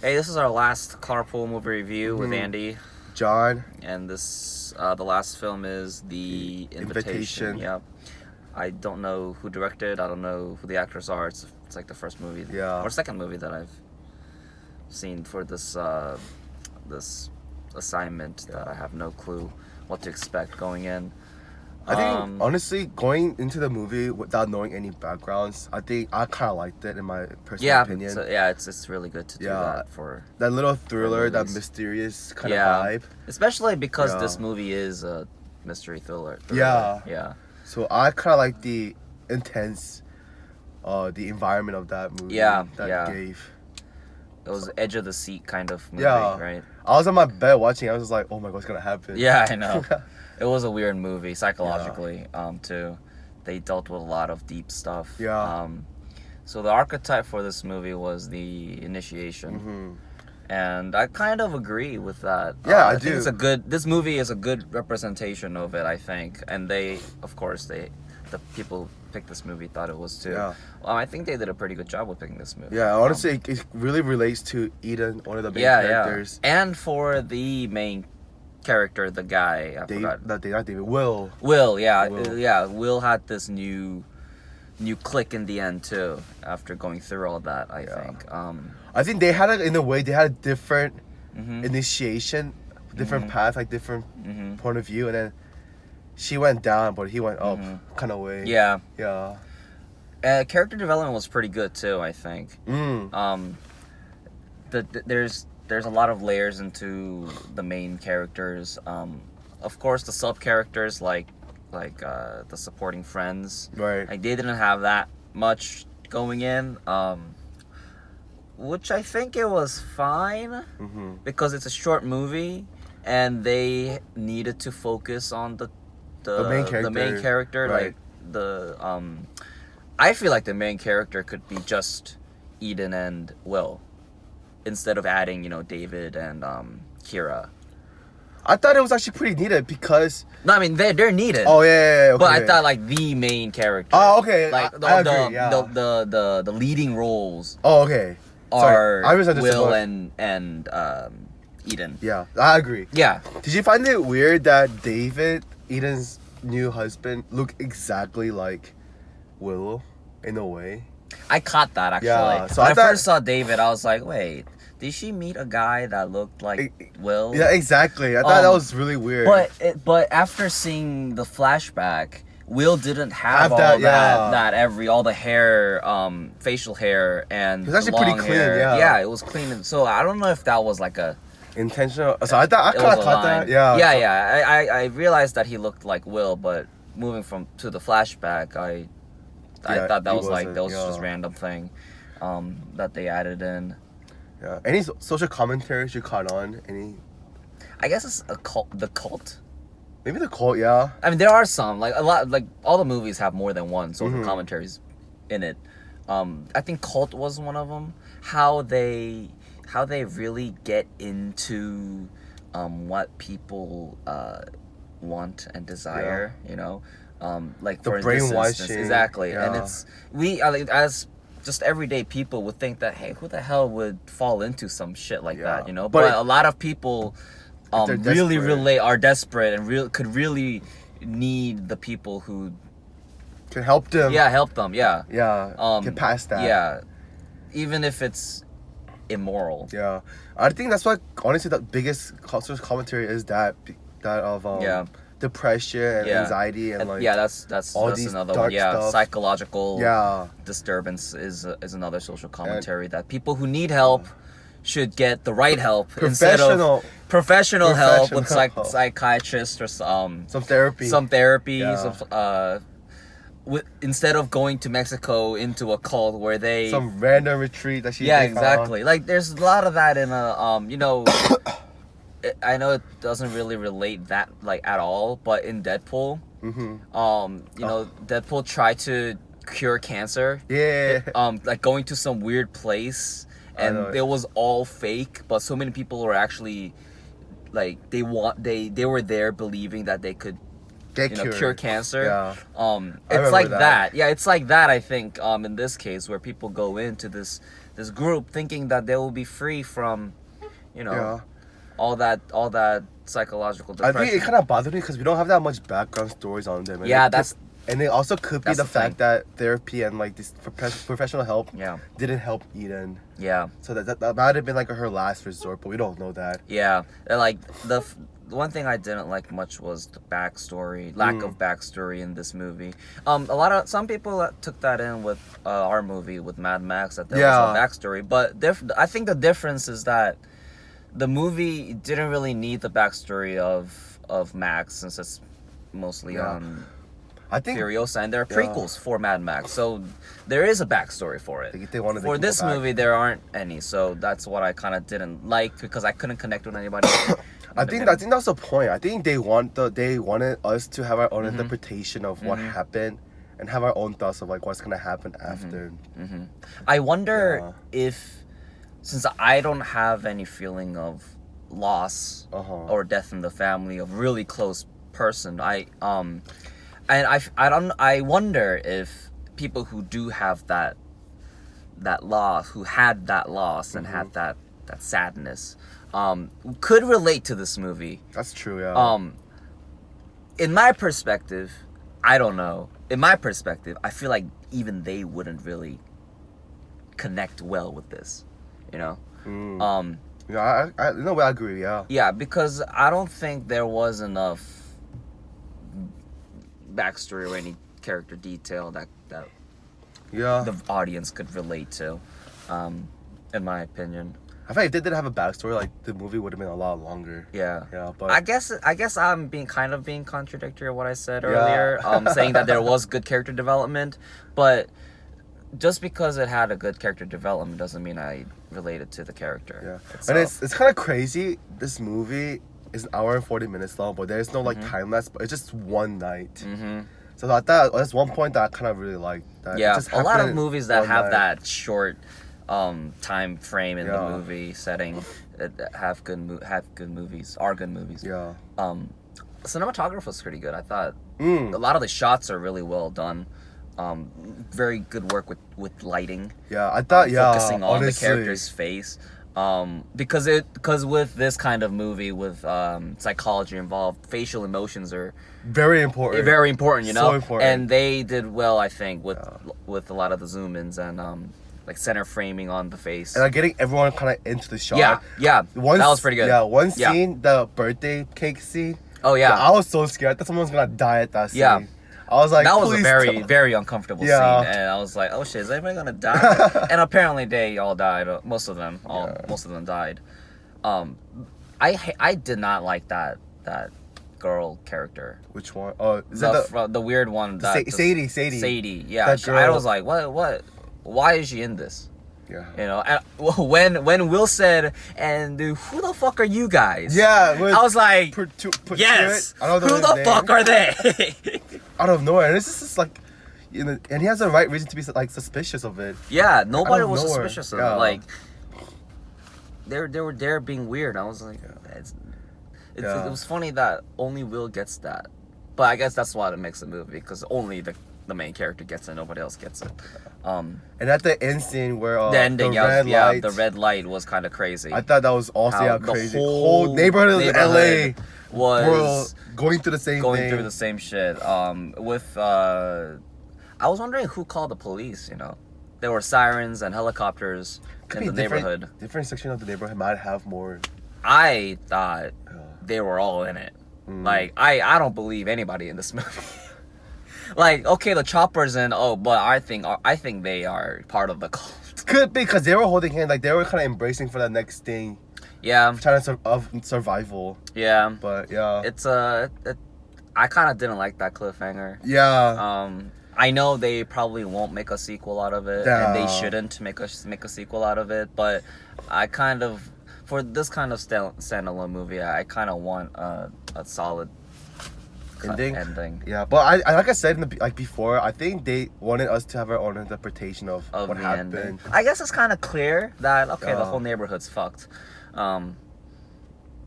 Hey, this is our last Carpool movie review with Andy. John. And this, the last film is The Invitation. Yep. I don't know who directed. I don't know who the actors are. It's like the first movie, or second movie that I've seen for this this assignment that I have no clue what to expect going in. I think honestly, going into the movie without knowing any backgrounds, I think I kind of liked it in my personal opinion. It's really good to do that for that little thriller, that mysterious kind of vibe. Especially because this movie is a mystery thriller. Yeah. So I kind of like the intense, the environment of that movie. Gave. It was edge of the seat kind of movie, right? I was on my bed watching. I was just like, "Oh my god, what's gonna happen?" Yeah, I know. It was a weird movie psychologically, too. They dealt with a lot of deep stuff. So the archetype for this movie was the initiation, and I kind of agree with that. I think it's a good. This movie is a good representation of it, I think, and the people who picked this movie thought it was too. I think they did a pretty good job with picking this movie. Honestly, it really relates to Eden, one of the main characters, and for the main character, the guy I forgot. Not David. Will. Will had this new click in the end too. After going through all that, I think. I think they had a different initiation, different path, like different point of view, and then she went down, but he went up, kind of way. Character development was pretty good too, I think. There's a lot of layers into the main characters. Of course, the sub characters like the supporting friends. Right. Like they didn't have that much going in. Which I think it was fine because it's a short movie and they needed to focus on the main character. Right. Like I feel like the main character could be just Eden and Will, instead of adding, David and Kira. I thought it was actually pretty needed because... No, I mean, they're needed. Oh, yeah, okay. But I thought, like, the main character... Oh, okay. Like, I agree, the leading roles... Oh, okay. Are Will and Eden. Yeah, I agree. Yeah. Did you find it weird that David, Eden's new husband, looked exactly like Will in a way? I caught that, actually. Yeah, so when I first saw David, I was like, wait, did she meet a guy that looked like Will? Yeah, exactly. I thought that was really weird. But after seeing the flashback, Will didn't have all the hair, facial hair, and it was actually pretty clean, Yeah, it was clean. So I don't know if that was like a... intentional. So I kind of caught that. I realized that he looked like Will, but moving to the flashback, I thought that was just a random thing that they added in. Yeah. Any social commentaries you caught on? Any? I guess it's a cult. The cult. Maybe the cult. Yeah. I mean, there are some, like a lot. Like all the movies have more than one social commentaries in it. I think cult was one of them. How they really get into what people want and desire. Like the for brainwashing, exactly. And it's as just everyday people would think that, hey, who the hell would fall into some shit like that, But a lot of people really are desperate and could really need the people who can help them. Yeah, help them. Yeah. Get past that. Yeah, even if it's immoral. Yeah, I think that's why honestly the biggest social commentary is that of depression and anxiety and like that's another one. Stuff. Psychological disturbance is another social commentary that people who need help should get the right help instead of professional help with psychiatrists or some therapy. Instead of going to Mexico into a cult where they some random retreat that exactly. Like there's a lot of that in I know it doesn't really relate that like at all, but in Deadpool, Deadpool tried to cure cancer. Like going to some weird place, and it was all fake. But so many people were actually like they were there believing that they could cure cancer. It's like that. Yeah, it's like that. I think in this case where people go into this this group, thinking that they will be free from, you know, all that psychological depression. I think it kind of bothered me because we don't have that much background stories on them. And it also could be the fact that therapy and like this professional help didn't help Eden. Yeah. So that might have been like her last resort, but we don't know that. Yeah. And like the one thing I didn't like much was the backstory, lack of backstory in this movie. Some people took that in with our movie with Mad Max, that there was a backstory, but I think the difference is that the movie didn't really need the backstory of Max, since it's mostly on Furiosa, and there are prequels for Mad Max, so there is a backstory for it. For this movie, there aren't any, so that's what I kind of didn't like, because I couldn't connect with anybody. I think that's the point. I think they wanted us to have our own interpretation of what happened and have our own thoughts of like what's gonna happen after. I wonder if, since I don't have any feeling of loss or death in the family of really close person, I wonder if people who do have that loss, who had that loss and had that sadness, could relate to this movie. That's true, yeah. In my perspective, I don't know. In my perspective, I feel like even they wouldn't really connect well with this, you know? Yeah, I agree, yeah. Yeah, because I don't think there was enough backstory or any character detail that the audience could relate to, in my opinion. I think if they didn't have a backstory, like the movie would have been a lot longer. Yeah. But I guess I'm being contradictory of what I said earlier, saying that there was good character development, but just because it had a good character development doesn't mean I related to the character. Yeah. And it's kind of crazy. This movie is an hour and 40 minutes long, but there's no like time lapse. But it's just one night. So I thought that's one point that I kind of really liked. That yeah, a lot of movies that have that short time frame in the movie setting have good movies. Yeah. Cinematography pretty good. I thought a lot of the shots are really well done. Very good work with lighting. Yeah, I thought focusing on honestly. the character's face. Because with this kind of movie with psychology involved, facial emotions are very important. Very important, you know. So important. And they did well, I think, with a lot of the zoom ins and like center framing on the face. And like getting everyone kind of into the shot. Yeah. That was pretty good. Yeah, one scene, the birthday cake scene. Oh yeah. I was so scared that someone's gonna die at that scene. Yeah. I was like, that was a very, very uncomfortable scene, and I was like, "Oh shit, is anybody gonna die?" And apparently, they all died. Most of them died. I did not like that girl character. Which one? The weird one. Sadie. Sadie. Yeah, I was like, what? Why is she in this? Yeah. You know, and when Will said, "And who the fuck are you guys?" Yeah. I was like, yes. Who the fuck are they? Out of nowhere, and it's just like, you know, and he has the right reason to be like suspicious of it. Yeah, nobody was suspicious of it. Like, they were there being weird. I was like, it was funny that only Will gets that, but I guess that's why it makes a movie, because only the main character gets it, nobody else gets it. And at the end scene where the ending, the red light was kind of crazy. I thought that was also crazy. The whole neighborhood of LA was going through the same shit. I was wondering who called the police. You know, there were sirens and helicopters in the neighborhood. Different section of the neighborhood might have more. I thought they were all in it. Like I don't believe anybody in this movie. Like, okay, the choppers but I think they are part of the cult. Could be because they were holding hands, like they were kind of embracing for the next thing. Yeah. Trying to survival. Yeah. But yeah. It's I kind of didn't like that cliffhanger. Yeah. I know they probably won't make a sequel out of it, and they shouldn't make a sequel out of it. But I kind of, for this kind of standalone movie, I kind of want a solid ending. Yeah, but I like I said before, I think they wanted us to have our own interpretation of what happened. Ending. I guess it's kind of clear that the whole neighborhood's fucked. Yeah.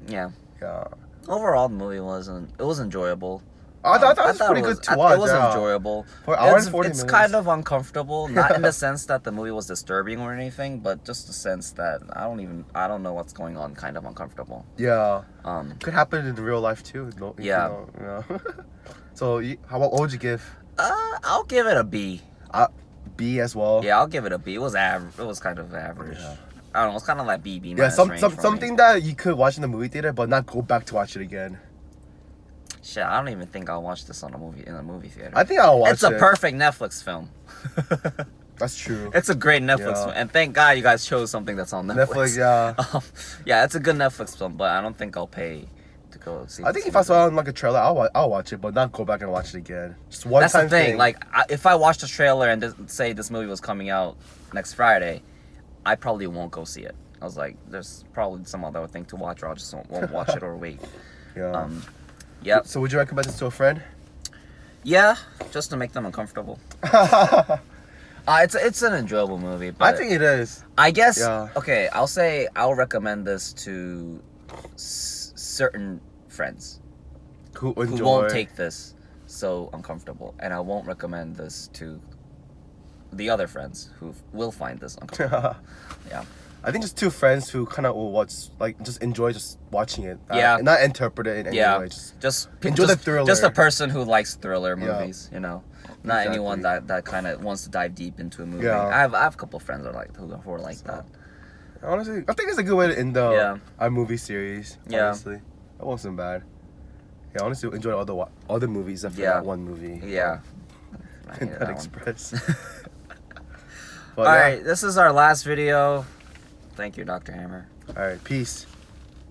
Yeah. Overall, the movie was enjoyable. I thought it was pretty good to watch. It was enjoyable. For an hour and 40 minutes. It's kind of uncomfortable, not in the sense that the movie was disturbing or anything, but just the sense that I don't know what's going on. Kind of uncomfortable. Yeah. Could happen in real life too. No, yeah. You know. So, what would you give? I'll give it a B. B as well. Yeah, I'll give it a B. It was average. It was kind of average. Yeah. I don't know. It's kind of like B. Yeah, something that you could watch in the movie theater, but not go back to watch it again. Shit, I don't even think I'll watch this in a movie theater. I think I'll watch it. It's a perfect Netflix film. That's true. It's a great Netflix film, and thank God you guys chose something that's on Netflix. Yeah. Yeah, it's a good Netflix film, but I don't think I'll pay to go see. I think if I saw it on like a trailer, I'll watch it, but not go back and watch it again. Just one time. That's the thing. Like, if I watched the trailer and say this movie was coming out next Friday, I probably won't go see it. I was like, there's probably some other thing to watch, or I just won't watch it or wait. Yeah. Yep. So would you recommend this to a friend? Yeah, just to make them uncomfortable. It's an enjoyable movie. But I think it is. I guess. Yeah. Okay, I'll recommend this to certain friends who won't take this so uncomfortable, and I won't recommend this to the other friends who will find this uncomfortable. Yeah. I think just two friends who kind of will just enjoy just watching it. Yeah. And not interpret it in any way. Just enjoy the thriller. Just a person who likes thriller movies, you know. Not anyone that kind of wants to dive deep into a movie. Yeah. I have a couple of friends who are like that. Honestly, I think it's a good way to end our movie series. Honestly. That wasn't bad. Yeah, honestly, enjoyed all the movies except for that one movie. Yeah. Midnight Express. Alright, this is our last video. Thank you, Dr. Hammer. Alright, peace.